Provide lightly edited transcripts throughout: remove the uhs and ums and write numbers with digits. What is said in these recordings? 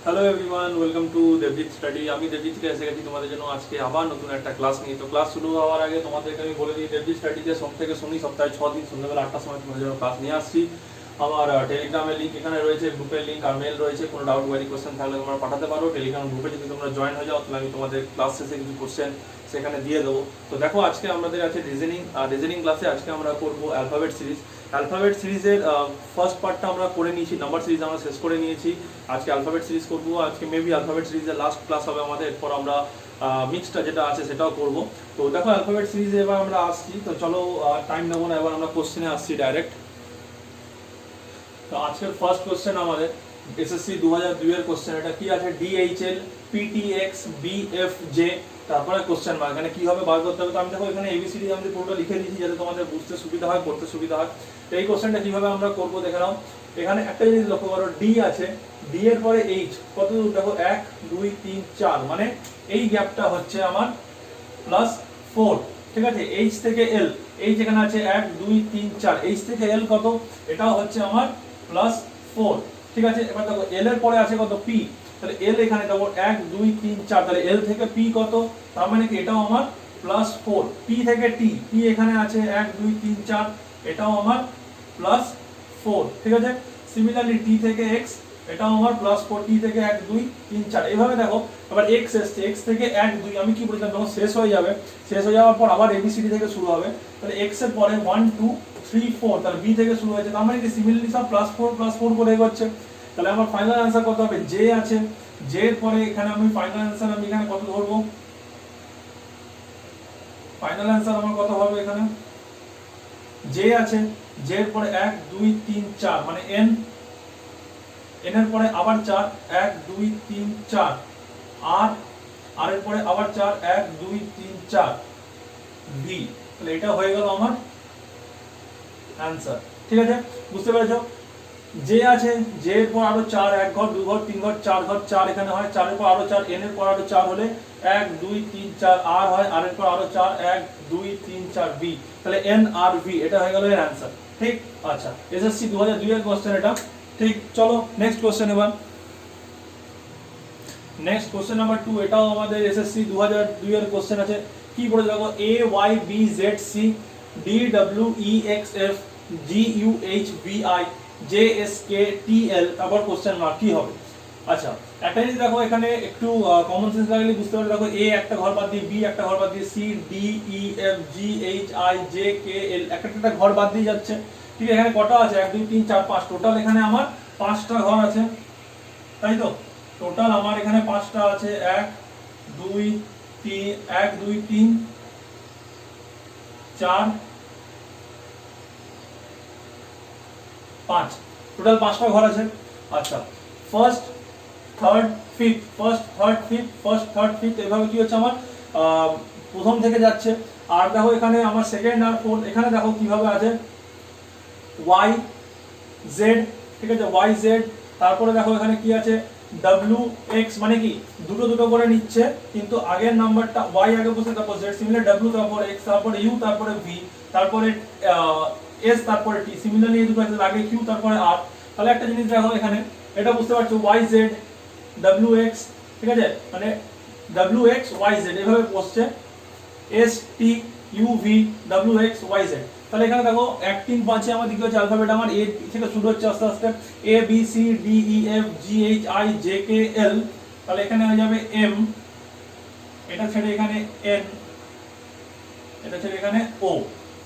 Hello everyone, welcome to Debjit study. আমি দেবজিৎ থেকে এসে গেছি তোমাদের জন্য আজকে আবার নতুন একটা ক্লাস নিয়ে। তো ক্লাস শুরু হওয়ার আগে তোমাদেরকে আমি বলে দিই, দেবজিৎ স্টাডিতে সোম থেকে শনি সপ্তাহে 6 দিন সন্ধ্যাবেলা 8টার সময় তোমাদের জন্য ক্লাস নিয়ে আসছি। আমার টেলিগ্রামের লিঙ্ক এখানে রয়েছে, গ্রুপের লিঙ্ক আর মেল রয়েছে। কোনো ডাউট কোয়ারি কোশ্চেন থাকলে তোমরা পাঠাতে পারো। টেলিগ্রাম গ্রুপে যদি তোমরা জয়েন হয়ে যাও তাহলে আমি তোমাদের ক্লাস শেষে কিছু কোশ্চেন সেখানে দিয়ে দেবো। তো দেখো, আজকে আমাদের আছে রিজনিং ক্লাসে আজকে আমরা করবো অ্যালফাবেট সিরিজ। অ্যালফাবেট সিরিজের ফার্স্ট পার্টটা আমরা করে নিয়েছি, নাম্বার সিরিজ আমরা শেষ করে নিয়েছি। আজকে অ্যালফাবেট সিরিজ করবো। আজকে মেবি অ্যালফাবেট সিরিজের লাস্ট ক্লাস হবে আমাদের, এরপর আমরা মিক্সটা যেটা আছে সেটাও করব। তো দেখো, অ্যালফাবেট সিরিজে এবার আমরা আসছি। তো চলো, টাইম নেবো না, এবার আমরা কোশ্চেনে আসছি ডাইরেক্ট। তো আজকের ফার্স্ট কোশ্চেন আমাদের এসএসসি 2002 এর কোশ্চেন। এটা কি আছে? ডিএইচএল পিটিএক্স বিএফজে, তারপরে কোশ্চেন মার্ক। এখানে কি হবে বার করতে হবে। তো আমি দেখো এখানে এবিসিডি আমি পুরোটা লিখে দিয়েছি যাতে তোমাদের বুঝতে সুবিধা হয়, পড়তে সুবিধা হয়। তো এই কোশ্চেনটা কিভাবে আমরা করব দেখে নাও। এখানে একটা জিনিস লক্ষ্য করো, ডি আছে, ডি এর পরে এইচ কত দূর দেখো, 1 2 3 4, মানে এই গ্যাপটা হচ্ছে আমার +4। ঠিক আছে, এইচ থেকে এল, এইচ এখানে আছে 1 2 3 4, এইচ থেকে এল কত, এটাও হচ্ছে আমার +4। ঠিক আছে, এবার দেখো এল এর পরে আছে কত, পি। তাহলে এল এখানে দেখো 1 2 3 4, তাহলে এল থেকে পি কত, তার মানে কি এটাও আমার +4। পি থেকে টি, পি এখানে আছে 1 2 3 4, এটাও আমার +4। ঠিক আছে, সিমিলারলি টি থেকে এক্স, এটাও আমার +4। টি থেকে 1 2 3 4, এইভাবে দেখো। আবার এক্স এসছে, এক্স থেকে 1 2, আমি কি বলেছিলাম যখন শেষ হয়ে যাবে, শেষ হয়ে যাওয়ার পর আবার এবিসিডি থেকে শুরু হবে। তাহলে এক্স এর পরে 1 2 3 4, তাহলে বি থেকে শুরু হয়েছে, তার মানে কি সিমিলারলি সব +4 করে এগোচ্ছে। তাহলে আমার ফাইনাল অ্যান্সার কত হবে, জে আছে, জে এর পরে এখানে আমি ফাইনাল অ্যান্সার আমি এখানে কত ধরবো, ফাইনাল অ্যান্সার আমার কত হবে, এখানে জে আছে, জে এর পরে 1 2 3 4, মানে এন, এন এর পরে আবার 4 1 2 3 4, আর আর এর পরে আবার 4 1 2 3 4, ভি। তাহলে এটা হয়ে গেল আমার অ্যান্সার। ঠিক আছে, বুঝতে পেরেছো? জে আছে, জে এর পর আরো 4, 1 ঘর 2 ঘর 3 ঘর 4 ঘর 4 এখানে হয়, 4 এর পর আরো 4, এন এর পর আরো 4 হলে 1 2 3 4, আর হয়, আর এর পর আরো 4 1 2 3 4, বি। তাহলে এন আর ভি, এটা হয়ে গেল এর অ্যান্সার। ঠিক, আচ্ছা, এসএসসি 2002 এর কোশ্চেন এটা। ঠিক, চলো নেক্সট কোশ্চেন। এবার নেক্সট কোশ্চেন নাম্বার 2, এটাও আমাদের এসএসসি 2002 এর কোশ্চেন আছে। কি বলে দেখো, A Y B Z C D W E X F G U H V I J S K T L, তারপর কোশ্চেন মার্ক, কি হবে? আচ্ছা, একটা জিনিস দেখো, এখানে একটু কমন সেন্স লাগলে বুঝতে পারবে। দেখো এ একটা ঘর বাদ দিয়ে, বি একটা ঘর বাদ দিয়ে, C D E F G H I J K L একটা ঘর বাদ দিয়ে যাচ্ছে। ঠিক আছে, এখানে কটা আছে, 1 2 3 4 5, টোটাল এখানে আমার 5টা ঘর আছে, তাই তো? টোটাল আমার এখানে 5টা আছে, 1 2 3 1 2 3 4 5, টোটাল 5টা ঘর আছে। আচ্ছা, first third fifth, first third fifth, first third fifth, এভাবে কি হচ্ছে আমার প্রথম থেকে যাচ্ছে। আর দেখো এখানে আমার সেকেন্ড আর ফোর্থ, এখানে দেখো কিভাবে আছে, ওয়াই জেড। ঠিক আছে, ওয়াই জেড, তারপরে দেখো এখানে কি আছে, ডব্লিউ এক্স, মানে কি দুটো দুটো করে নিচ্ছে, কিন্তু আগের নাম্বারটা ওয়াই আগে বসে, তারপর জেড, সিমিলার ডব্লিউ, তারপর এক্স, তারপরে ইউ, তারপরে ভি, তারপরে এস, তারপরে টি, সিমিলারলি এই দুটো আছে, আগে কিউ তারপরে আর। তাহলে একটা জিনিস দেখো এখানে, এটা বুঝতে পারছো, ওয়াই জেড ডব্লিউ এক্স, ঠিক আছে, মানে ডব্লিউ এক্স ওয়াই জেড এভাবে বসছে, S T U V W X Y Z. তাহলে এখানে দেখো 1 3 5 এ আমাদের কি হচ্ছে, অ্যালফাবেট আমার এ থেকে শুরু হচ্ছে আস্তে আস্তে, A B C D E F G H I J K L. তাহলে এখানে হয়ে যাবে এম, এটা ছেড়ে এখানে এন, এটা ছেড়ে এখানে ও।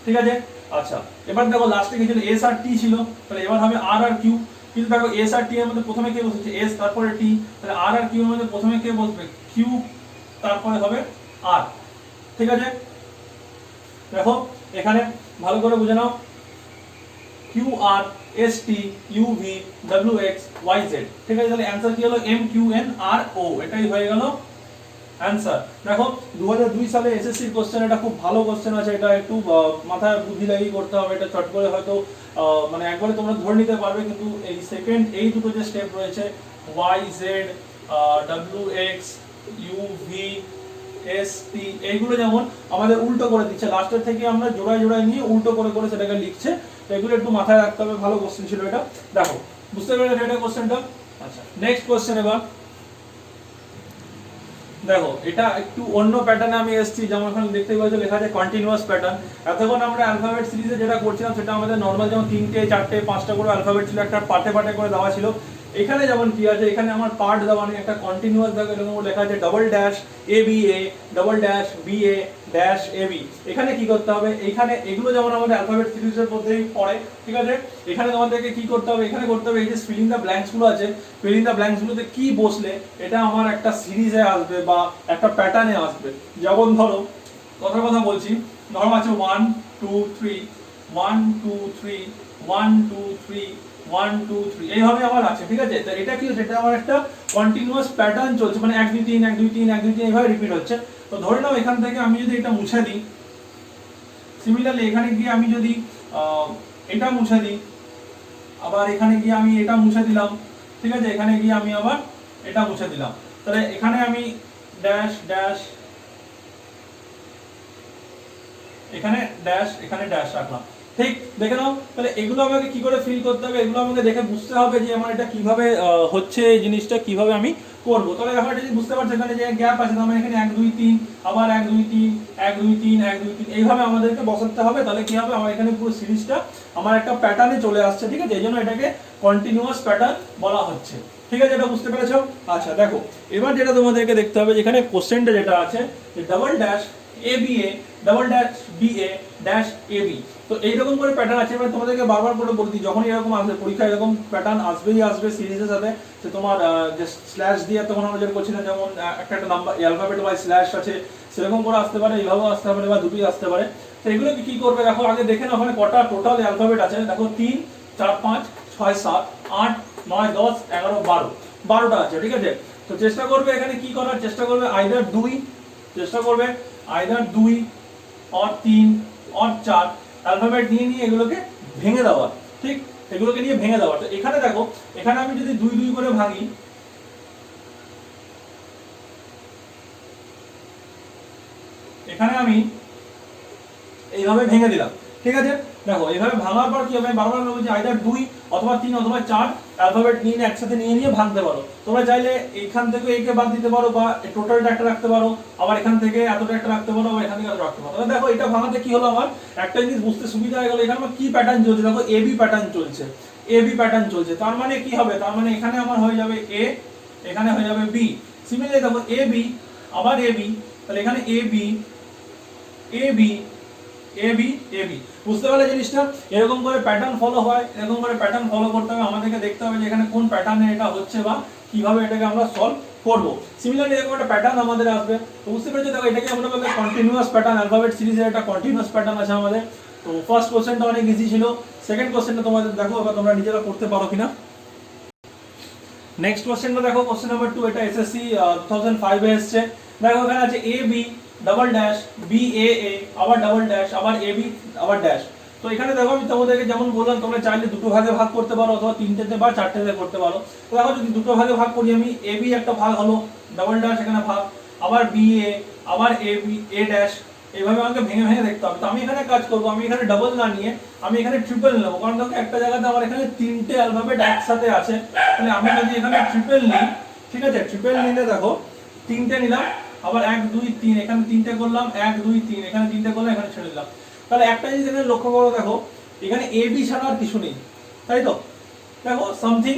ঠিক আছে, আচ্ছা, এবার দেখো লাস্টে কি ছিল, এস আর টি ছিল, তাহলে এবার হবে আর আর কিউ। কিন্তু দেখো এস আর টি এর মধ্যে প্রথমে কে বসেছে, এস তারপরে টি, তাহলে আর আর কিউ এর মধ্যে প্রথমে কে বসবে, কিউ, তারপরে হবে আর। ঠিক আছে, দেখো এখানে ভালো করে বুঝে নাও, Q R S T U V W X Y Z. ঠিক আছে, তাহলে অ্যান্সার কি হলো, M Q N R O, এটাই হয়ে গেল অ্যান্সার। দেখো 2002 সালে এসএসসির কোশ্চেন, এটা খুব ভালো কোশ্চেন আছে, এটা একটু মাথায় বুদ্ধি লাগিয়ে করতে হবে, এটা চট করে হয়তো মানে একবারে তোমরা ধরে নিতে পারবে, কিন্তু এই সেকেন্ড এই দুটো যে স্টেপ রয়েছে, Y Z W X U V S T, এইগুলো যেমন আমাদের উল্টো করে দিচ্ছে, লাস্টের থেকে আমরা জোড়ায় জোড়ায় নিয়ে উল্টো করে করে সেটাকে লিখছে। তো এগুলো একটু মাথায় রাখতে হবে, ভালো কোশ্চেন ছিল এটা। দেখো বুঝতে পেরেছো এটা কোশ্চেনটা। আচ্ছা, নেক্সট কোশ্চেন। এবার দেখো এটা একটু অন্য প্যাটার্নে আমি এসেছি, যেমন এখানে দেখতে পাচ্ছ লেখা আছে কন্টিনিউয়াস প্যাটার্ন। এতক্ষণ আমরা অ্যালফাবেট সিরিজে যেটা করছিলাম সেটা আমাদের নর্মাল যেমন 3টে 4টে 5টা করে অ্যালফাবেট ছিল, একটা পার্টে পার্টে করে দেওয়া ছিল। এখানে যেমন কি আছে, এখানে আমার পার্ট দেওয়া নেই, একটা কন্টিনিউয়াস দেখো এরকম লেখা আছে double dash A B A double dash B A dash A B. এখানে কি করতে হবে, এখানে এগুলো যেমন আমাদের অ্যালফাবেট সিরিজের মধ্যেই পড়ে, ঠিক আছে। এখানে তোমাদেরকে কি করতে হবে, এখানে করতে হবে এই যে ফিলিং দ্য ব্ল্যাঙ্কস গুলো আছে, ফিলিং দ্য ব্ল্যাঙ্কস গুলোতে কি বসলে এটা আমার একটা সিরিজে আসবে বা একটা প্যাটার্নে আসবে। যেমন ধরো কথা বলছি, ধরো আছে 1 2 3 1 2 3 1 2 3 1 2 3 এইভাবে আমার আছে, ঠিক আছে। তো এটা কি হচ্ছে, এটা আমার একটা কন্টিনিউয়াস প্যাটার্ন চলছে, মানে 1 2 3 1 2 3 1 2 3 এইভাবে রিপিট হচ্ছে। তো ধরে নাও এখান থেকে আমি যদি এটা মুছে দিই, সিমিলারলি এখানে গিয়ে আমি যদি এটা মুছে দিই, আবার এখানে গিয়ে আমি এটা মুছে দিলাম, ঠিক আছে, এখানে গিয়ে আমি আবার এটা মুছে দিলাম, তাহলে এখানে আমি ড্যাশ ড্যাশ, এখানে ড্যাশ, এখানে ড্যাশ রাখলাম, ঠিক। দেখে নাও তাহলে এগুলো আমাকে কি করে ফিল করতে হবে, এগুলো আমাকে দেখে বুঝতে হবে যে আমার এটা কিভাবে হচ্ছে, এই জিনিসটা কিভাবে আমি করব। তাহলে এখন এটা যদি বুঝতে পারছো এখানে যে গ্যাপ আছে, তার মানে এখানে 1 2 3 আবার 1 2 3 1 2 3 1 2 3 এইভাবে আমাদেরকে বসাতে হবে। তাহলে কি হবে, আমার এখানে পুরো সিরিজটা আমার একটা প্যাটার্নে চলে আসছে, ঠিক আছে। এইজন্য এটাকে কন্টিনিউয়াস প্যাটার্ন বলা হচ্ছে, ঠিক আছে। এটা বুঝতে পেরেছো? আচ্ছা দেখো, এবার যেটা তোমাদেরকে দেখতে হবে, যেখানে কোশ্চেনটা যেটা আছে যে double dash A B A double dash B A dash A B. তো এইরকম করে প্যাটার্ন আছে। এবার তোমাদেরকে বারবার করে বলছি, যখন এরকম আসবে পরীক্ষা, এরকম প্যাটার্ন আসবেই আসবে সিরিজের সাথে। যে তোমার যে স্ল্যাশ দিয়ে তখন আমরা যেটা করছিলাম, যেমন একটা নাম্বার অ্যালফাবেট ওয়াইজ স্ল্যাশ আছে, সেরকম করে আসতে পারে, এইভাবেও আসতে পারে বা দুটোই আসতে পারে। তো এগুলো কি করবে দেখো, আগে দেখে নাও ওখানে কটা টোটাল অ্যালফাবেট আছে। দেখো 3 4 5 6 7 8 9 10 11 12 12টা আছে, ঠিক আছে। তো চেষ্টা করবে এখানে কি করার চেষ্টা করবে, আইদার 2 চেষ্টা করবে আইদার 2 और 3 और 4 অ্যালফাবেট নিয়ে এগুলোকে ভেঙে দেওয়া, ঠিক, এগুলোকে নিয়ে ভেঙে দেওয়া। তো এখানে দেখো, এখানে আমি যদি 2 2 করে ভাঙি, এখানে আমি এইভাবে ভেঙে দিলাম, ঠিক আছে। দেখো এইভাবে ভাঙার পর কি হবে, বারবার বলছি আইদার 2 অথবা 3 অথবা 4 অ্যালফাবেট নিয়ে একসাথে নিয়ে ভাঙতে পারো। তোমরা চাইলে এখান থেকে একে বাদ দিতে পারো, বা টোটালটা একটা রাখতে পারো, আবার এখান থেকে এতটা একটা রাখতে পারো, বা এখান থেকে এতটা রাখতে পারো। তাহলে দেখো এটা ভাঙাতে কি হলো, আমার একটা জিনিস বুঝতে সুবিধা হয়ে গেল। এখানে আমার কি প্যাটার্ন চলছে, দেখো এ বি প্যাটার্ন চলছে, এ বি প্যাটার্ন চলছে। তার মানে কি হবে, তার মানে এখানে আমার হয়ে যাবে এ, এখানে হয়ে যাবে বি। সিমিলারলি দেখো এ বি আবার এ বি, তাহলে এখানে এ B A B A B A B. বুঝতে পারলে জিনিসটা? এরকম করে প্যাটার্ন ফলো হয়, এরকম করে প্যাটার্ন ফলো করতে হবে। আমাদেরকে দেখতে হবে যে এখানে কোন প্যাটার্নে এটা হচ্ছে বা কিভাবে এটাকে আমরা সলভ করব। সিমিলারলি এরকম একটা প্যাটার্ন আমাদের আসবে। তো বুঝতে পেরেছো? দেখো এটাকে আমরা বলবো কন্টিনিউয়াস প্যাটার্ন। অ্যালফাবেট সিরিজের একটা কন্টিনিউয়াস প্যাটার্ন আছে আমাদের। তো ফার্স্ট কোশ্চেনটা অনেক ইজি ছিল, সেকেন্ড কোশ্চেনটা তোমাদের দেখো এবার তোমরা নিজেরা করতে পারো কিনা। নেক্সট কোশ্চেনটা দেখো, কোশ্চেন নাম্বার 2, এটা এসএসসি 2005 এ এসেছে। দেখো এখানে আছে A B double dash B A এ আবার ডাবল ড্যাশ আবার এ বি আবার ড্যাশ। তো এখানে দেখো আমি তোমাদেরকে যেমন বললাম, তোমরা চাইলে দুটো ভাগে ভাগ করতে পারো অথবা তিনটেতে বা চারটেতে করতে পারো। তো দেখো যদি দুটো ভাগে ভাগ করি আমি, এ বি একটা ভাগ হলো, ডাবল ড্যাশ এখানে ভাগ, আবার বি এ আবার এ বি এ ড্যাশ, এইভাবে আমাকে ভেঙে ভেঙে দেখতে হবে। তো আমি এখানে কাজ করবো, আমি এখানে ডাবল না নিয়ে আমি এখানে ট্রিপল নেবো, কারণ দেখো একটা জায়গাতে আমার এখানে তিনটে অ্যালফাবেট একসাথে আছে। তাহলে আমি যদি এখানে ট্রিপল নিই, ঠিক আছে, ট্রিপল নিলে দেখো তিনটে নিলাম, আবার 1 2 3 এখানে তিনটে করলাম, 1 2 3 এখানে তিনটে করলাম, এখানে ছেড়ে দিলাম। তাহলে একটা জিনিস এখানে লক্ষ্য করো, দেখো এখানে এ বি ছাড়া আর কিছু নেই, তাই তো? দেখো সামথিং,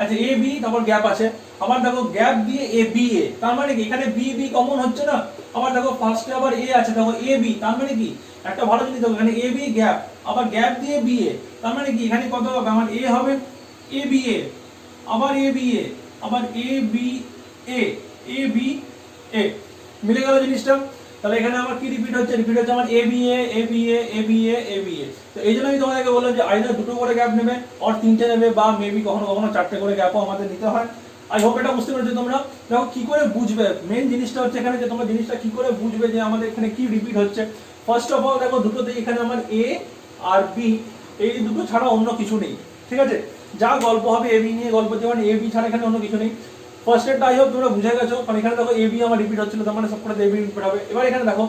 আচ্ছা এ বি তারপর গ্যাপ আছে, আবার দেখো গ্যাপ দিয়ে এ বি এ, তার মানে কি এখানে বি বি কমন হচ্ছে না। আবার দেখো ফার্স্টে আবার এ আছে, দেখো এ বি, তার মানে কি একটা ভালো জিনিস দেখো, এখানে এ বি গ্যাপ, আবার গ্যাপ দিয়ে বি এ, তার মানে কি এখানে কত হবে, আমার এ হবে এ বি এ, আবার এ বি এ, আবার এ বি এ, এ বি এ, মিলে গেল জিনিসটা। তাহলে এখানে আমার কি রিপিট হচ্ছে, রিপিট হচ্ছে আমার এ B A A B A A B A A B এ। তো এই জন্য আমি তোমাদেরকে বললাম যে আইদার দুটো করে গ্যাপ নেবে আর তিনটে নেবে, বা মেবি কখনো কখনো চারটে করে গ্যাপও আমাদের নিতে হয়। আই হোপ এটা বুঝতে পেরেছো তোমরা। দেখো কি করে বুঝবে, মেন জিনিসটা হচ্ছে এখানে যে তোমরা জিনিসটা কি করে বুঝবে যে আমাদের এখানে কি রিপিট হচ্ছে। ফার্স্ট অফ অল দেখো দুটোতেই এখানে আমার এ আর বি, এই দুটো ছাড়া অন্য কিছু নেই, ঠিক আছে। যা গল্প হবে এ বি নিয়ে গল্প, যেমন এ বি ছাড়া এখানে অন্য কিছু নেই। ফার্স্ট এরটা আই হোপ তোমরা বুঝে গেছো, কারণ এখানে দেখো এ বি আমার রিপিট হচ্ছিল, তার মানে সবকটাতে এ বি রিপিট হবে। এবার এখানে দেখো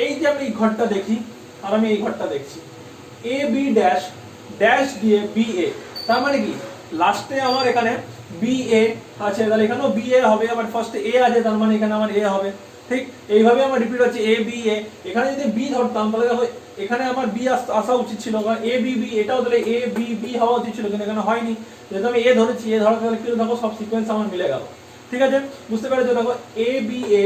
এই যে আমি এই ঘরটা দেখি আর আমি এই ঘরটা দেখছি, এ বি ড্যাশ ড্যাশ দিয়ে বি এ, তার মানে কি লাস্টে আমার এখানে বি এ আছে, তাহলে এখানেও বি এ হবে, আবার ফার্স্টে এ আছে তার মানে এখানে আমার এ হবে। ঠিক এইভাবে আমার রিপিট হচ্ছে এ বি এ। এখানে যদি বি ধরতাম তাহলে দেখো এখানে আমার বি আসা উচিত ছিল, কারণ এ বি বি এটাও তাহলে এ বি বি হওয়া উচিত ছিল, কিন্তু এখানে হয়নি। যেহেতু আমি এ ধরেছি, এ ধরার তাহলে কিন্তু দেখো সব সিকোয়েন্স আমার মিলে গেল। ঠিক আছে, বুঝতে পেরেছো? দেখো A B A,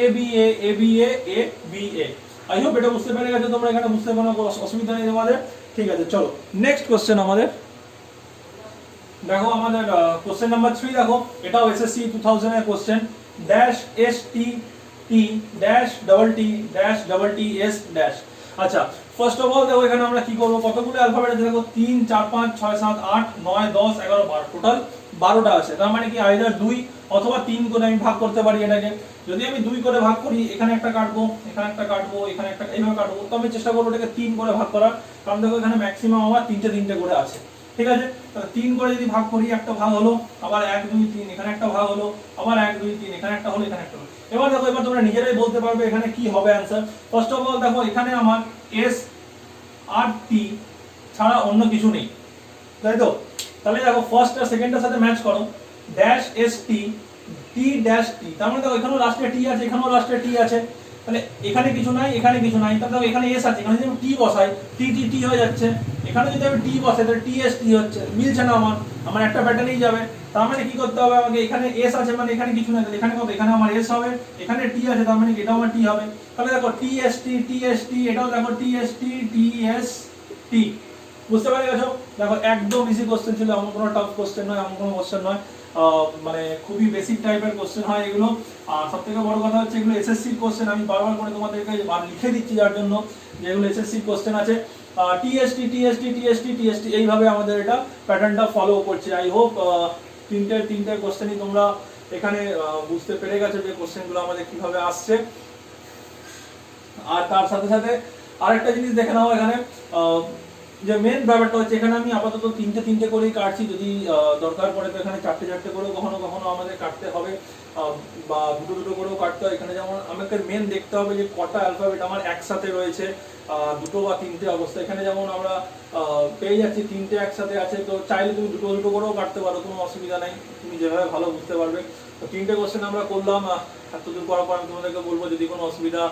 A B A, A B A, A B A. I hope এটা বুঝতে পেরে গেছো তোমরা, এখানে বুঝতে কোনো অসুবিধা নেই তোমাদের। ঠিক আছে, চলো নেক্সট কোশ্চেন আমাদের দেখো, আমাদের কোশ্চেন নাম্বার 3 দেখো, এটাও এসএসসি 2000 এর কোশ্চেন। Dash S T T dash double T dash double T S dash. আচ্ছা, ফার্স্ট অফ অল দেখো এখানে আমরা কি করব, কতগুলো অ্যালফাবেট আছে দেখো, 3 4 5 6 7 8 9 10 11 12, টোটাল 12টা আছে। তার মানে কি আইদার 2 অথবা 3 করে আমি ভাগ করতে পারি এটাকে। যদি আমি 2 করে ভাগ করি, এখানে একটা কাটবো, এখানে একটা কাটবো, এখানে একটা, এইভাবে কাটবো। তো আমি চেষ্টা করবো এটাকে 3 করে ভাগ করার, কারণ দেখো এখানে ম্যাক্সিমাম আমার 3টে করে আছে। ঠিক আছে, তাহলে 3 করে যদি ভাগ করি, একটা ভাগ হলো, আবার 1 2 3 এখানে একটা ভাগ হলো, আবার 1 2 3 এখানে একটা হলো, এখানে একটা হলো। এবার দেখো, এবার তোমরা নিজেরাই বলতে পারবে এখানে কি হবে অ্যানসার। ফার্স্ট অফ অল দেখো এখানে আমার এস আর টি ছাড়া অন্য কিছু নেই, তাই তো? তাহলে দেখো ফার্স্ট আর সেকেন্ডের সাথে ম্যাচ করো, dash S T T dash টি। তার মানে দেখো এখানেও লাস্টে টি আছে, এখানেও লাস্টে টি আছে, তাহলে এখানে কিছু নাই, এখানে কিছু নাই। তাহলে দেখো এখানে এস আছে, এখানে যদি আমি টি বসাই, টি টি টি হয়ে যাচ্ছে। এখানে যদি আমি টি বসাই তাহলে টি এস টি হচ্ছে, মিলছে না আমার একটা প্যাটার্নেই যাবে। তার মানে কি করতে হবে আমাকে, এখানে এস আছে মানে এখানে কিছু নাই, তাহলে এখানে কত, এখানে আমার এস হবে, এখানে টি আছে তার মানে এটাও আমার টি হবে। তাহলে দেখো টি এস টি, এটাও দেখো টি এস টি। বুঝতে পেরে গেছো? দেখো একদম ইজি কোশ্চেন ছিল, এমন কোনো টাফ কোশ্চেন নয়, এমন কোনো কোশ্চেন নয়, মানে খুবই বেসিক টাইপের কোশ্চেন হয় এগুলো। আর সবথেকে বড় কথা হচ্ছে এগুলো এসএসসি কোশ্চেন। আমি বারবার করে তোমাদেরকে লিখে দিচ্ছি যার জন্য যে এগুলো এসএসসি কোশ্চেন আছে। টিএসটি এইভাবে আমাদের এটা প্যাটার্নটা ফলো করছে। আই হোপ তিনটে কোশ্চেনই তোমরা এখানে বুঝতে পেরে গেছো যে কোশ্চেনগুলো আমাদের কিভাবে আসছে। আর তার সাথে সাথে আরেকটা জিনিস দেখে নাও, এখানে যে মেন ব্যাপারটা হচ্ছে এখানে আমি আপাতত তিনটে করেই কাটছি, যদি দরকার পড়ে তো এখানে চারটে করেও কখনো কখনো আমাদের কাটতে হবে, বা দুটো করেও কাটতে হয়। এখানে যেমন আমাকে মেন দেখতে হবে যে কটা অ্যালফাবেট আমার একসাথে রয়েছে, দুটো বা তিনটে অবস্থা। এখানে যেমন আমরা পেয়ে যাচ্ছি তিনটে একসাথে আছে, তো চাইলে তুমি দুটো করেও কাটতে পারো, কোনো অসুবিধা নেই, তুমি যেভাবে ভালো বুঝতে পারবে। তো তিনটে কোশ্চেন আমরা করলাম, এতদূর করার পর আমি তোমাদেরকে বলবো যদি কোনো অসুবিধা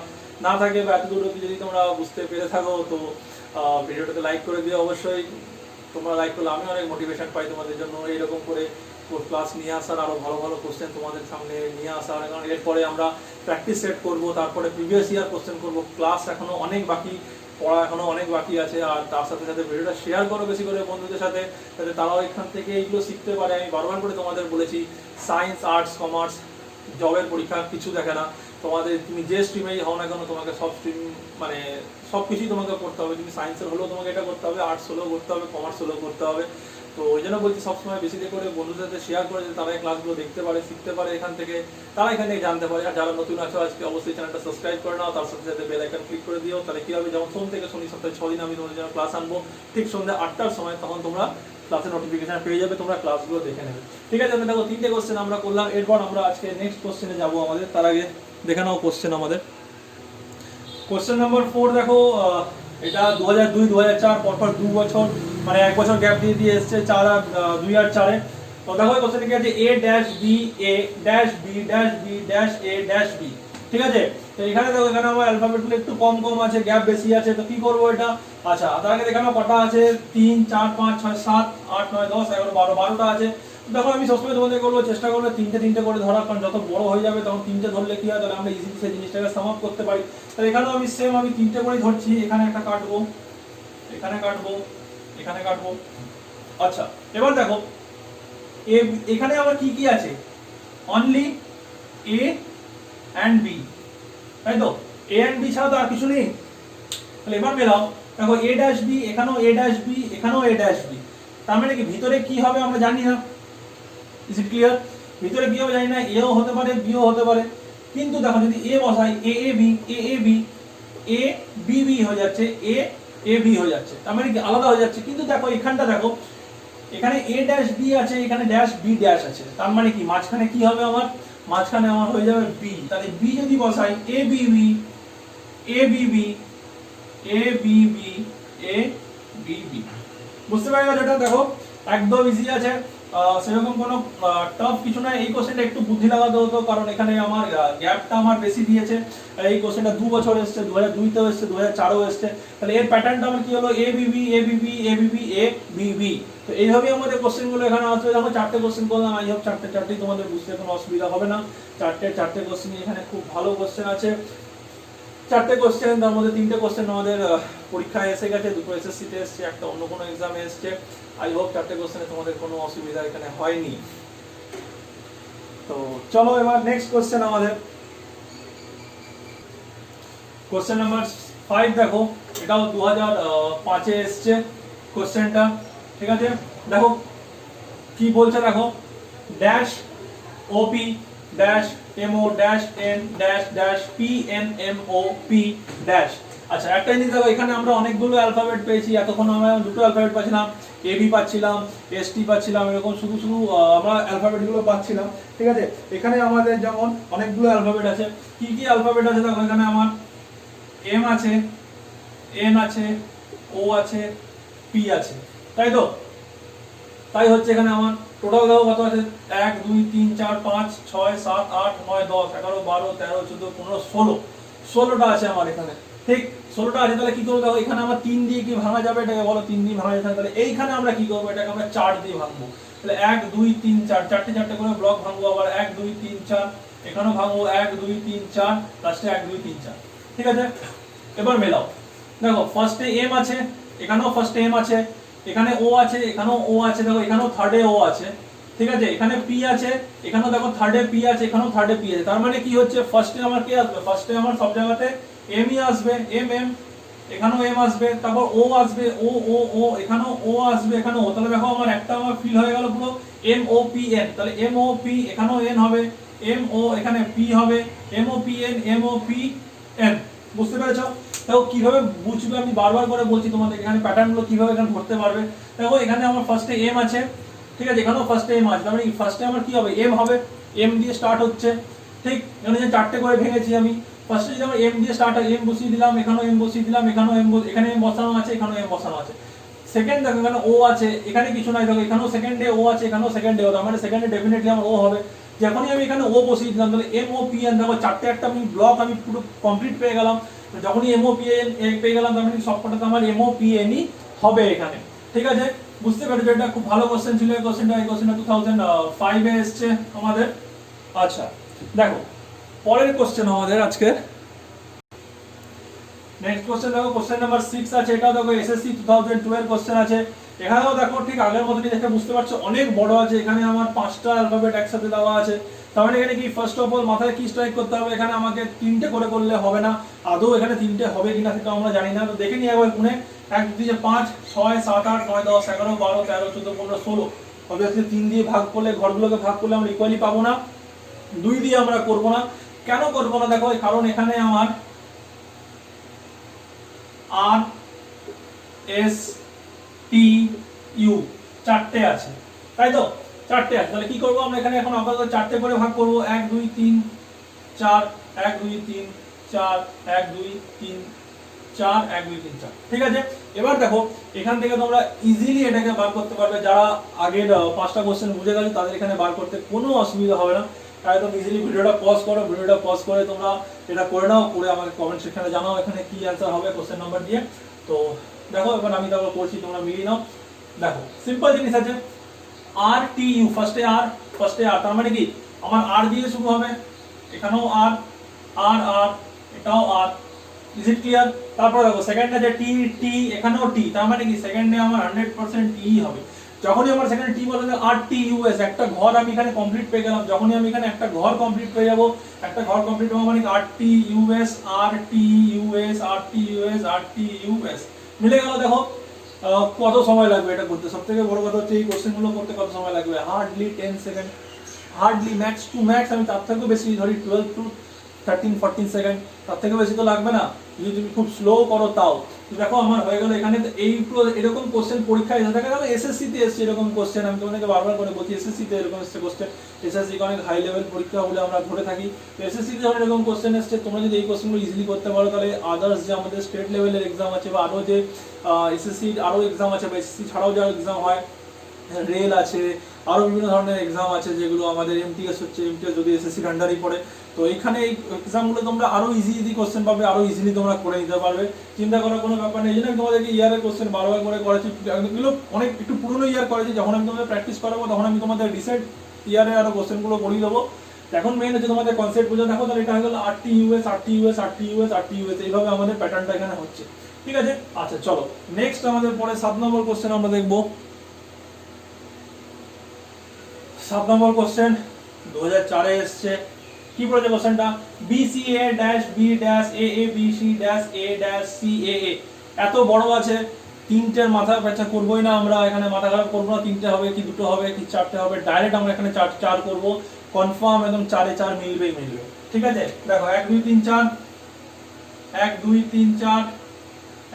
না থাকে বা এতদূর অবধি যদি তোমরা বুঝতে পেরে থাকো তো ভিডিওটাতে লাইক করে দিও অবশ্যই। তোমরা লাইক করলে আমি অনেক মোটিভেশন পাই তোমাদের জন্য এইরকম করে ক্লাস নিয়ে আসার, আরো ভালো ভালো কোশ্চেন তোমাদের সামনে নিয়ে আসার। কারণ এরপরে আমরা প্র্যাকটিস সেট করবো, তারপরে প্রিভিয়াস ইয়ার কোশ্চেন করবো। ক্লাস এখনো অনেক বাকি, পড়া এখনো অনেক বাকি আছে। আর তার সাথে সাথে ভিডিওটা শেয়ার করো বেশি করে বন্ধুদের সাথে, যাতে তারাও এখান থেকে এইগুলো শিখতে পারে। আমি বারবার করে তোমাদের বলেছি, সায়েন্স আর্টস কমার্স জবের পরীক্ষা কিছু দেখে না, তোমাদের তুমি যে স্ট্রিমেই হও না কেন তোমাকে সব স্ট্রিম মানে সব কিছুই তোমাকে করতে হবে। তুমি সায়েন্সের হলেও তোমাকে এটা করতে হবে, আর্টস হলেও করতে হবে, কমার্স হলেও করতে হবে। তো ওই জন্য বলছি সবসময় বেশি করে বন্ধুদের সাথে শেয়ার করে, তারা এই ক্লাসগুলো দেখতে পারে, শিখতে পারে এখান থেকে, তারা এখান থেকে জানতে পারে। আর যারা নতুন আছো আজকে অবশ্যই চ্যানেলটা সাবস্ক্রাইব করে নাও, তার সাথে সাথে বেল আইকন ক্লিক করে দিও। তাহলে কি হবে, যেমন সোম থেকে শনি সপ্তাহে 6 দিন আমি তোমাদের জন্য ক্লাস আনবো ঠিক সন্ধ্যা 8টার সময়, তখন তোমরা ক্লাসের নোটিফিকেশন পেয়ে যাবে, তোমরা ক্লাসগুলো দেখে নেবে। ঠিক আছে, দেখো তিনটে কোশ্চেন আমরা করলাম, এরপর আমরা আজকে নেক্সট কোশ্চেনে যাবো আমাদের। তার আগে দেখে নাও কোশ্চেন আমাদের। কোশ্চেন নাম্বার 4 দেখো, এটা 2002 2004 পরপর 2 বছর মানে 1 বছর গ্যাপ দিয়ে এসছে, 4 আর 2 আর 4-এ। তো দেখো কোশ্চেনে কি আছে, A dash B A dash B dash B dash A dash B. ঠিক আছে, তো এখানে দেখো এখানে আমার অ্যালফাবেটগুলো একটু কম আছে, গ্যাপ বেশি আছে, তো কি করব এটা। আচ্ছা, তার আগে দেখানো কটা আছে, 3 4 5 6 7 8 9 10 11 12 12টা আছে। দেখো আমি সবসময় তোমাদের বলবো চেষ্টা করবো তিনটে করে ধরার, কারণ যত বড় হয়ে যাবে তখন তিনটে ধরলে কি হয়, তাহলে আমরা ইজিলি সেই জিনিসটাকে সাম আপ করতে পারি। তাহলে এখানেও আমি সেম আমি তিনটে করে ধরছি, এখানে একটা কাটবো, এখানে কাটবো, এখানে কাটবো। আচ্ছা, এবার দেখো এখানে আমার কি কি আছে, অনলি এ এন্ড বি, তাই তো? এ এন্ড বি ছাড়া তো আর কিছু নেই। তাহলে এবার মেলাও, দেখো এ ড্যাশ বি, এখানেও এ ড্যাশ বি, এখানেও এ ড্যাশ বি। তার মানে কি ভিতরে কি হবে আমরা জানি না। Is it clear? ভিতরে কি হবে জানি না, এও হতে পারে বিও হতে পারে। কিন্তু দেখো যদি এ বসাই, এ A B A A B A B B হয়ে যাচ্ছে, এ এ বি হয়ে যাচ্ছে, তার মানে কি আলাদা হয়ে যাচ্ছে। কিন্তু দেখো এখানটা দেখো, এখানে এ ড্যাশ বি আছে, এখানে ড্যাশ বি ড্যাশ আছে, তার মানে কি মাঝখানে কি হবে আমার, মাঝখানে আমার হয়ে যাবে বি। তাহলে বি যদি বসাই, A B B A B B A B B A B B. বুঝতে পারলে যেটা? দেখো একদম ইজি আছে। সেরকম কোনো টাফ কিছু না। এই কোশ্চেনটা একটু বুদ্ধি লাগাতে হতো, কারণ এখানে আমার গ্যাপটা আমার বেশি দিয়েছে। এই কোশ্চেনটা 2 বছর এসেছে, 2002 তেও এসেছে, 2004 এও এসেছে। তাহলে এর প্যাটার্নটা আমার কি হলো, এবিবি এবিবি এবিবি এবিবি। তো এইভাবেই আমাদের কোশ্চেনগুলো এখানে আসবে। দেখো 4টে কোশ্চেন করলাম, আই হোপ চারটেই তোমাদের বুঝতে কোনো অসুবিধা হবে না। চারটে কোশ্চেন এখানে খুব ভালো কোশ্চেন আছে। 4টে কোশ্চেন, তার মধ্যে 3টে কোশ্চেন আমাদের পরীক্ষায় এসে গেছে, 2টো এসএসসি তে এসেছে, একটা অন্য কোনো এক্সামে এসেছে। আই হোপ 4টে কোশ্চেনে তোমাদের কোনো অসুবিধা এখানে হয়নি। তো চলো এবার নেক্সট কোশ্চেন আমাদের কোশ্চেন নাম্বার 5 দেখো, এটাও 2005 এ এসেছে কোশ্চেনটা, ঠিক আছে। দেখো কি বলছে, দেখো dash OP dash MO dash N dash dash PNMOP dash. আচ্ছা, একটা জিনিস দেখো, এখানে আমরা অনেকগুলো অ্যালফাবেট পেয়েছি। এতক্ষণ আমরা দুটো অ্যালফাবেট পাচ্ছিলাম, এবি পাচ্ছিলাম, এসটি পাচ্ছিলাম, এরকম শুধু শুধু আমরা অ্যালফাবেট গুলো পাচ্ছিলাম, ঠিক আছে। এখানে আমাদের যেমন অনেকগুলো অ্যালফাবেট আছে। কি কি অ্যালফাবেট আছে দেখো, এখানে আমার এম আছে, এন আছে, ও আছে, পি আছে, তাই তো? তাই হচ্ছে এখানে আমার টোটাল দেখো কত আছে, 1 2 3 4 5 6 7 8 9 10 11 12 13 14 15 16, 16টা আছে আমার এখানে, ঠিক 16টা আছে। তাহলে কি করবো দেখো, এখানে আমার 3 দিয়ে কি ভাঙা যাবে, এটাকে বলো 3 দিয়ে ভাঙা যাবে। তাহলে এইখানে আমরা কি করবো, এটাকে আমরা 4 দিয়ে ভাঙবো। তাহলে 1 2 3 4, চারটে করে ব্লক ভাঙবো। আবার 1 2 3 4, এখানেও ভাঙবো 1 2 3 4, লাস্টে 1 2 3 4, ঠিক আছে। এবার মেলাও, দেখো ফার্স্টে এম আছে, এখানেও ফার্স্টে এম আছে, এখানে ও আছে, এখানেও ও আছে, দেখো এখানেও থার্ডে ও আছে, ঠিক আছে। এখানে পি আছে, এখানেও দেখো থার্ডে পি আছে, এখানেও থার্ডে পি আছে। তার মানে কি হচ্ছে, ফার্স্টে আমার কি আসবে, ফার্স্টে আমার সব জায়গাতে এম ই আসবে, এম এম, এখানেও এম আসবে, তারপর ও আসবে, ও ও ও, এখানেও ও আসবে, এখানেও ও। তাহলে দেখো আমার একটা আমার ফিল হয়ে গেল পুরো এম ও পি এন। তাহলে এম ও পি, এখানেও এন হবে, এম ও, এখানে পি হবে, M O P N, M O P N. বুঝতে পেরেছো? দেখো কিভাবে বুঝবে, আমি বারবার করে বলছি তোমাদের, এখানে প্যাটার্নগুলো কিভাবে এখানে ধরতে পারবে। দেখো এখানে আমার ফার্স্টে এম আছে, ঠিক আছে, এখানেও ফার্স্টে এম আছে। তার মানে ফার্স্টে আমার কি হবে, এম হবে, এম দিয়ে স্টার্ট হচ্ছে, ঠিক। এখানে যে 4টে করে ভেঙেছি আমি, ফার্স্টে যদি আমার এম দিয়ে স্টার্ট হয়, এম বসিয়ে দিলাম, এখানেও এম বসিয়ে দিলাম, এখানেও এম, এখানে এম বসানো আছে, এখানেও এম বসানো আছে। সেকেন্ড দেখো এখানে ও আছে, এখানে কিছু নাই, দেখো এখানেও সেকেন্ডে ও আছে, এখানেও সেকেন্ডে ও, তার মানে সেকেন্ডে ডেফিনেটলি আমার ও হবে। যখনই আমি এখানে ও বসিয়ে দিলাম, তাহলে এম ও পি এন, দেখো 4টে একটা আমি ব্লক আমি পুরো কমপ্লিট পেয়ে গেলাম। যখনই এম ও পি এন পেয়ে গেলাম, তার মানে সবকটাতে আমার এম ও পি এন ই হবে এখানে, ঠিক আছে। বুঝতে পেরেছো? এটা খুব ভালো কোশ্চেন ছিল এই কোশ্চেনটা। 2005 এ এসেছে আমাদের। আচ্ছা দেখো পরের কোশ্চেন আমাদের আজকে নেক্সট কোশ্চেন দেখো, কোশ্চেন নাম্বার 6 আছে। এটাও দেখো এসএসসি 2002 এর কোশ্চেন আছে। এখানেও দেখো ঠিক আগের মতই দেখে বুঝতে পারছো, অনেক বড় আছে। এখানে আমার 5টা অ্যালফাবেট একসাথে দেওয়া আছে। তার মানে এখানে কি ফার্স্ট অফ অল মাথায় কি স্ট্রাইক করতে হবে, এখানে আমাকে 3টে করে করলে হবে না। আদৌ এখানে 3টে হবে কিনা সেটা আমরা জানি না। তো দেখে নিই একবার গুনে, 1 2 3 4 5 6 7 8 9 10 11 12 13 14 15 16। অবভিয়াসলি 3 দিয়ে ভাগ করলে, ঘরগুলোকে ভাগ করলে আমরা ইকুয়ালি পাবো না। 2 দিয়ে আমরা করব না। কেন করব না দেখো, কারণ এখানে আমার আর এস টি ইউ 4টে আছে, তাই তো? 4টে আছে। তাহলে কি করব আমরা এখানে এখন আপাতত 4টে করে ভাগ করব। 1 2 3 4, 1 2 3 4, 1 2 3 4, 1 2 3 4, ঠিক আছে। এবার দেখো এখান থেকে তোমরা ইজিলি এটাকে বার করতে পারবে। যারা আগের 5টা কোশ্চেন বুঝে গেছে তাদের এখানে বার করতে কোনো অসুবিধা হবে না। তাই তো ইজিলি ভিডিওটা পজ করো, ভিডিওটা পজ করে তোমরা এটা করে নাও, করে আমাকে কমেন্ট সেকশনে জানাও এখানে কি অ্যান্সার হবে কোশ্চেন নাম্বার দিয়ে। তো দেখো এবার আমি তারপর করছি, তোমরা মিলিয়ে নাও। দেখো সিম্পল জিনিস আছে, আর টি ইউ, ফার্স্টে আর, তার মানে কি আমার আর দিয়ে শুরু হবে, এখানেও আর আর আর, এটাও আর। Is it clear? তারপর দেখো সেকেন্ডে যে টি টি, এখানেও টি, তার মানে কি সেকেন্ডে আমার 100% টি হবে। যখনই আমার সেকেন্ডে টি বলে আর টি ইউএস, একটা ঘর আমি এখানে কমপ্লিট পেয়ে গেলাম। যখনই আমি এখানে একটা ঘর কমপ্লিট পেয়ে যাব, একটা ঘর কমপ্লিট হওয়া মানে আর টি ইউএস, আর টি ইউএস, আর টি ইউএস, আর টি ইউএস মিলে গেল। দেখো কত সময় লাগবে এটা করতে? সবথেকে বড় কথা হচ্ছে এই কোশ্চেনগুলো করতে কত সময় লাগবে? Hardly 10 second, hardly max two max, আমি তার থেকেও বেশি ধরি 12 টু 13 14 সেকেন্ড, তার থেকে বেশি তো লাগবে না যদি তুমি খুব স্লো করো তাও। দেখো আমার হয়ে গেল এখানে। এই এরকম কোশ্চেন পরীক্ষায় এসে থাকে, এসএসসি তে এসেছে এরকম কোশ্চেন। আমি তোমাদেরকে বারবার করে বলছি এসএসসি তে এরকম এসেছে কোশ্চেন। এসএসসি অনেক হাই লেভেল পরীক্ষা বলে আমরা ধরে থাকি। এসএসসি তে যখন এরকম কোশ্চেন এসেছে, তোমরা যদি এই কোশ্চেনগুলো ইজিলি করতে পারো, তাহলে আদার্স যে আমাদের স্টেট লেভেলের এক্সাম আছে বা আরো যে এসএসসি আরো এক্সাম আছে বা এসএসসি ছাড়াও যা এক্সাম হয় রেল আছে, আরো বিভিন্ন ধরনের এক্সাম আছে যেগুলো আমাদের এমটিএস হচ্ছে, এমটিএস যদি এসএসসির আন্ডারই পড়ে। তো এখানে এই এক্সামগুলো তোমরা আরো ইজি কোশ্চেন পাবে, আরো ইজিলি তোমরা করে নিতে পারবে, চিন্তা করার কোনো ব্যাপার নেই। এই জন্য আমি তোমাদেরকে ইয়ারের কোশ্চেন বারবার করে করেছি, এগুলো অনেক একটু পুরোনো ইয়ার করেছি, যখন আমি তোমাদের প্র্যাকটিস করাবো তখন আমি তোমাদের রিসেন্ট ইয়ারে আরো কোশ্চেনগুলো করিয়ে দেবো। এখন মেইন হচ্ছে তোমাদের কনসেপ্ট বুঝে দেখো, তাহলে এটা হয়ে গেল 8টি ইউএস 8টি ইউএস 8টি ইউএস 8টি ইউএস, এইভাবে আমাদের প্যাটার্নটা এখানে হচ্ছে, ঠিক আছে। আচ্ছা চলো নেক্সট আমাদের পরে 7 নম্বর কোশ্চেন আমরা দেখবো। 7 নম্বর কোশ্চেন 2004 এ এসেছে। কি বলেছে কোশ্চেনটা? BCA dash B dash AABC dash A dash CAA, এত বড় আছে, তিনটের মাথা পেঁচা করবোই না আমরা, এখানে মাথা খারাপ করবো না, তিনটে হবে কি দুটো হবে কি চারটে হবে, ডাইরেক্ট আমরা এখানে চার করবো, কনফার্ম একদম 4 এ 4 মিলবে, ঠিক আছে। দেখো 1 2 3 4 1 2 3 4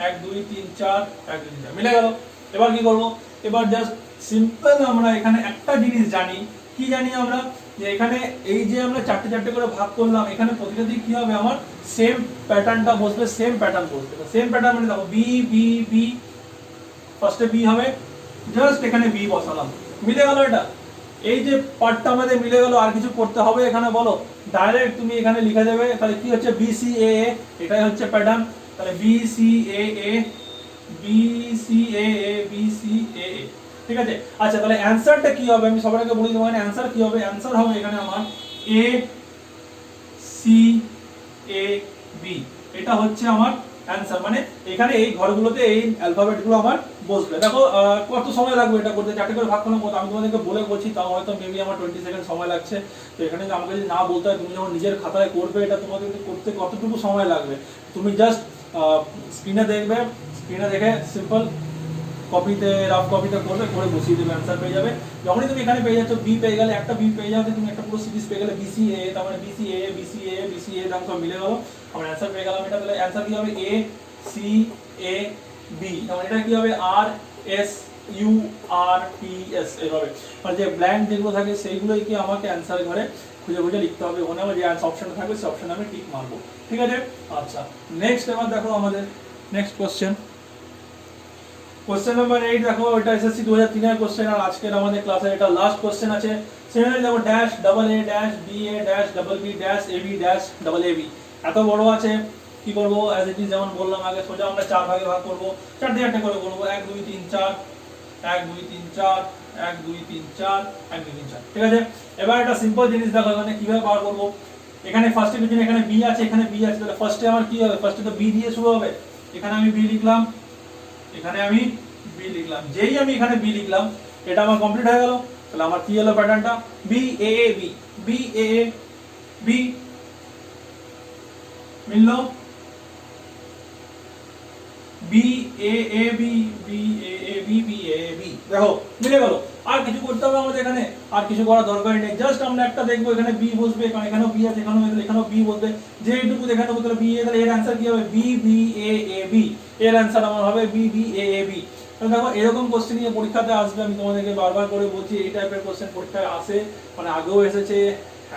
1 2 3 4 1 2 3 4 মিলে গেল। এবার কি করব? এবার জাস্ট সিম্পল আমরা এখানে একটা জিনিস জানি, কি জানি আমরা, যে এখানে এই যে আমরা চারটে চারটে করে ভাগ করলাম, এখানে প্রতিটা দিক কি হবে, আমার সেম প্যাটার্নটা বসবে, সেম প্যাটার্ন বসবে। সেম প্যাটার্ন মানে দেখো বি বি বি, ফার্স্টে বি হবে, জাস্ট এখানে বি বসালাম, মিলে গেল। এটা এই যে পার্টটা আমাদের মিলে গেল, আর কিছু করতে হবে এখানে বলো? ডাইরেক্ট তুমি এখানে লিখে দেবে, তাহলে কি হচ্ছে BCAA, এটাই হচ্ছে প্যাটার্ন, তাহলে BCAA BCAA BCAA, ঠিক আছে। আচ্ছা তাহলে অ্যানসারটা কি হবে, আমি সবাইকে বলি তোমার অ্যানসার কি হবে। অ্যানসার হবে এখানে আমার A C A B, এটা হচ্ছে আমার অ্যানসার। মানে এখানে এই ঘরগুলোতে এই অ্যালফাবেটগুলো আমার বসবে। দেখো কত সময় লাগবে এটা করতে, চারটে করে ভাগ করলাম, আমি তোমাদেরকে বলে বলছি, তাও হয়তো মেবি আমার 20 সেকেন্ড সময় লাগছে। তো এখানে আমাকে যদি না বলতে হয়, তুমি যখন নিজের খাতায় করবে এটা, তোমাদের করতে কতটুকু সময় লাগবে, তুমি জাস্ট স্ক্রিনে দেখবে, স্ক্রিনে দেখে সিম্পল কপিতে রাফ কপিতে করবে, করে বসিয়ে দেবে, অ্যানসার পেয়ে যাবে। যখনই তুমি এখানে পেয়ে যাচ্ছ বি পেয়ে গেলে, একটা বি পেয়ে যাবে, তুমি একটা পুরো সিরিজ পেয়ে গেলে BCA, তার মানে BCA BCA BCA দাম সব মিলে গেল, আমরা অ্যানসার পেয়ে গেলাম। এটা তাহলে অ্যানসার কি হবে A C A B, তাহলে এটা কি হবে R S U R T S, এইভাবে মানে যে ব্ল্যাঙ্ক যেগুলো থাকে সেইগুলোই কি আমাকে অ্যানসার ঘরে খুঁজে খুঁজে লিখতে হবে, ওখানে আমার যে অপশন থাকবে সেই অপশনে আমি টিক মারবো, ঠিক আছে। আচ্ছা নেক্সট এবার দেখো আমাদের নেক্সট কোশ্চেন, কোশ্চেন নাম্বার 8 দেখো, এটা এসএসসি 2003 এর কোশ্চেন, আর আজকের আমাদের ক্লাসে এটা লাস্ট কোশ্চেন আছে। সেখানে দেখো dash double A dash B A dash double B dash A B dash double A B, এত বড় আছে, কি করব? অ্যাজ ইট ইজ যেমন বললাম আগে, সোজা আমরা চার ভাগে ভাগ করব, চারটে চারটে করে করব, 1 2 3 4 1 2 3 4 1 2 3 4 1 2 3 4, ঠিক আছে। এবার একটা সিম্পল জিনিস দেখো এখানে কিভাবে বার করব। এখানে ফার্স্টে পিছনে এখানে বি আছে, এখানে বি আছে, তাহলে ফার্স্টে আমার কি হবে, ফার্স্টে তো বি দিয়ে শুরু হবে, এখানে আমি বি লিখলাম, এখানে আমি বি লিখলাম, যেই আমি এখানে বি লিখলাম এটা আমার কমপ্লিট হয়ে গেল। তাহলে আমার কি হলো প্যাটার্নটা, B A A B, B A A B মিললো, B A A B B A A B B A A B, দেখো মিলে গেল। আর কিছু করতে হবে আমাদের এখানে, আর কিছু করার দরকার নেই, জাস্ট আমরা একটা দেখবো এখানে বি বসবে, কারণ এখানেও বি আছে, এখানেও বি বসবে, যেটুকু দেখানো বলতে বি এ, তাহলে এর অ্যান্সার কি হবে, B B A A B, এর অ্যান্সার আমার হবে B B A A B. তাহলে দেখো এরকম কোশ্চেন নিয়ে পরীক্ষাতে আসবে, আমি তোমাদেরকে বারবার করে বলছি, এই টাইপের কোশ্চেন পরীক্ষায় আসে, মানে আগেও এসেছে,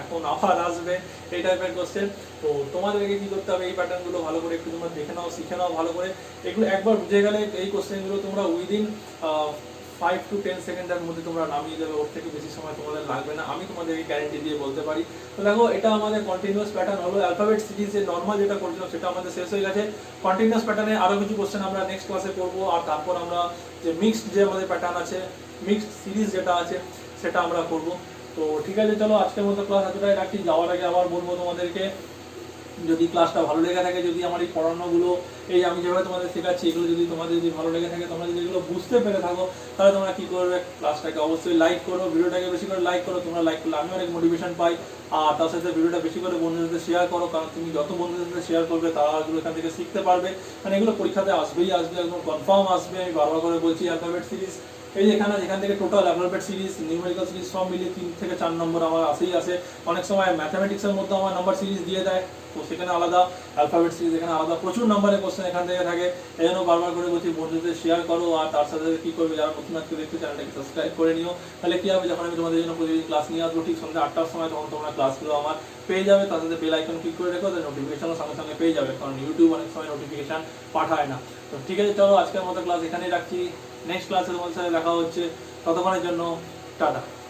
এখন আবার আসবে এই টাইপের কোশ্চেন। তো তোমাদেরকে কি করতে হবে, এই প্যাটার্নগুলো ভালো করে একটু তোমরা দেখে নাও, শিখে নাও ভালো করে, এগুলো একবার বুঝে গেলে এই কোশ্চেনগুলো তোমরা উইদিন 5 to 10 সেকেন্ডের মধ্যে তোমরা নামিয়ে দেবে, ওর থেকে বেশি সময় তোমাদের লাগবে না, আমি তোমাদেরকে গ্যারান্টি দিয়ে বলতে পারি। তো দেখো এটা আমাদের কন্টিনিউয়াস প্যাটার্ন হলো, অ্যালফাবেট সিরিজের নর্মাল যেটা করছিলাম সেটা আমাদের শেষ হয়ে গেছে। কন্টিনিউয়াস প্যাটার্নে আরো কিছু কোশ্চেন আমরা নেক্সট ক্লাসে করব, আর তারপর আমরা যে মিক্সড যে আমাদের প্যাটার্ন আছে, মিক্সড সিরিজ যেটা আছে সেটা আমরা করব। তো ঠিক আছে, চলো আজকের মতো ক্লাস এতটাই রাখি। যাওয়ার আগে আবার বলবো তোমাদেরকে, যদি ক্লাসটা ভালো লেগে থাকে, যদি আমার এই পড়ানোগুলো, এই আমি যেভাবে তোমাদের শেখাচ্ছি এগুলো যদি তোমাদের যদি ভালো লেগে থাকে, তোমরা যদি এগুলো বুঝতে পেরে থাকো, তাহলে তোমরা কি করবে, ক্লাসটাকে অবশ্যই লাইক করো, ভিডিওটাকে বেশি করে লাইক করো। তোমরা লাইক করলে আমি অনেক মোটিভেশন পাই, আর তার সাথে ভিডিওটা বেশি করে বন্ধুদের সাথে শেয়ার করো, কারণ তুমি যত বন্ধুদের সাথে শেয়ার করবে তারা এগুলো এখান থেকে শিখতে পারবে, মানে এগুলো পরীক্ষাতে আসবেই আসবে, একদম কনফার্ম আসবে। আমি বারবার করে বলছি, অ্যালফাবেট সিরিজ এই এখানে যেখান থেকে total alphabet series, numerical series সব মিলিয়ে 3 থেকে 4 নম্বর আমার আসেই আসে। অনেক সময় ম্যাথামেটিক্সের মধ্যে আমার নাম্বার সিরিজ দিয়ে দেয়, তো সেখানে আলাদা, অ্যালফাবেট সিরিজ এখানে আলাদা, প্রচুর নম্বরের কোশ্চেন এখান থেকে থাকে। এই জন্য বারবার করে বলছি বন্ধুদের শেয়ার করো, আর তার সাথে কি করবে, যারা নতুন আজকে দেখতে চ্যানেলটাকে সাবস্ক্রাইব করে নিও। তাহলে কি হবে, যখন আমি তোমাদের জন্য প্রতিদিন ক্লাস নিয়ে আসবো ঠিক সন্ধ্যা 8টার সময়, তখন তোমরা ক্লাসগুলো আমার পেয়ে যাবে। তার সাথে বেল আইকন ক্লিক করে রেখো, তাহলে নোটিফিকেশনও সঙ্গে সঙ্গে পেয়ে যাবে, কারণ ইউটিউব অনেক সময় নোটিফিকেশন পাঠায় না। তো ঠিক আছে, চলো আজকের মতো ক্লাস এখানেই রাখছি, নেক্সট ক্লাসে তোমাদের সাথে দেখা হচ্ছে। ততক্ষণের জন্য টাটা।